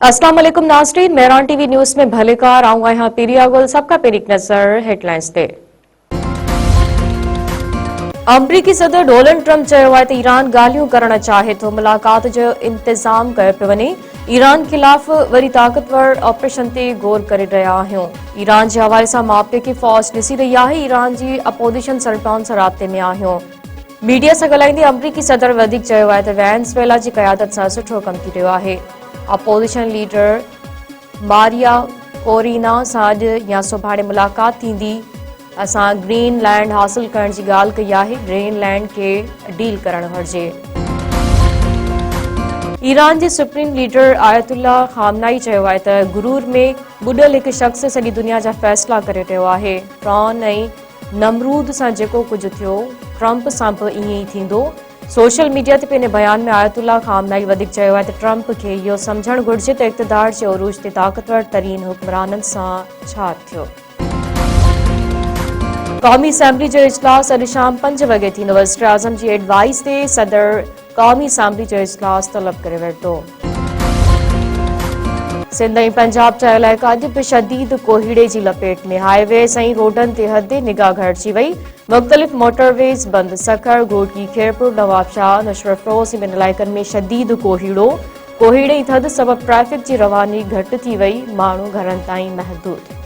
अस्सलाम वालेकुम नाज़रीन, मेहरान टीवी न्यूज़ में भलेकार आऊं यहाँ पीरिया गुल सबका पेरिक नज़र हेडलाइंस ते। अमरीकी सदर डोनाल्ड ट्रंप चयो आहे त ईरान ॻाल्हियूं करण चाहे थो, मुलाक़ात जो इंतज़ाम कयो पियो वञे। ईरान खिलाफ़ वरी ताक़तवर ऑपरेशन ते गौर करे रहिया आहियूं। ईरान जे हवाले सां मापे की फ़ौज ॾिसी रही आहे। ईरान जी अपोजिशन सरटान सां राब्ते में आहियूं। मीडिया सां ॻाल्हाईंदे अमरीकी सदर वधीक चयो आहे त वेनेज़ुएला जी क़यादत सां सुठो कमु थी रहियो आहे। अपोजिशन लीडर मारिया कोरिना सां अॼु या सुभाणे मुलाक़ात थींदी। असां ग्रीनलैंड हासिल करण जी ॻाल्हि कई आहे। ग्रीनलैंड खे डील करणु घुर्जे। ईरान जे सुप्रीम लीडर आयतुल्ला खामनाई चयो आहे त गुरूर में ॿुॾल हिकु शख़्स सॼी दुनिया जा फ़ैसिला करे रहियो आहे। फ़िरौन ऐं नमरूद सां जेको कुझु थियो, ट्रंप सां बि ईअं ई थींदो। सोशल मीडिया ते पंहिंजे बयान में आयतुल्ला खामनाई वधीक चयो आहे त ट्रंप खे इहो सम्झणु घुर्जे त इक़्तिदार जे उरूज ते ताक़तवर तरीन हुक्मराननि सां छा थियो। क़ौमी असैम्बली जो इजलास अॼु शाम 5 वॻे थींदो। वज़ीर आज़म जी एडवाइस ते सदर क़ौमी असैम्बली जो इजलास तलब करे वरितो। सिंध ऐं पंजाब जा इलाइक़ा अॼु बि शदीद कोहीड़े जी लपेट में। हाईवेज़ ऐं रोडनि ते हदे निगाह घटिजी वई। मुख़्तलिफ़ मोटरवेज़ बंदि। सखर, घोटकी, खैरपुर, नवाबशाह, नशरफरोज़ इन इलाइक़नि में शदीद कोहीड़े ऐं थधि सबबि ट्रैफ़िक जी रवानी घटि थी वई। माण्हू घरनि ताईं महदूद।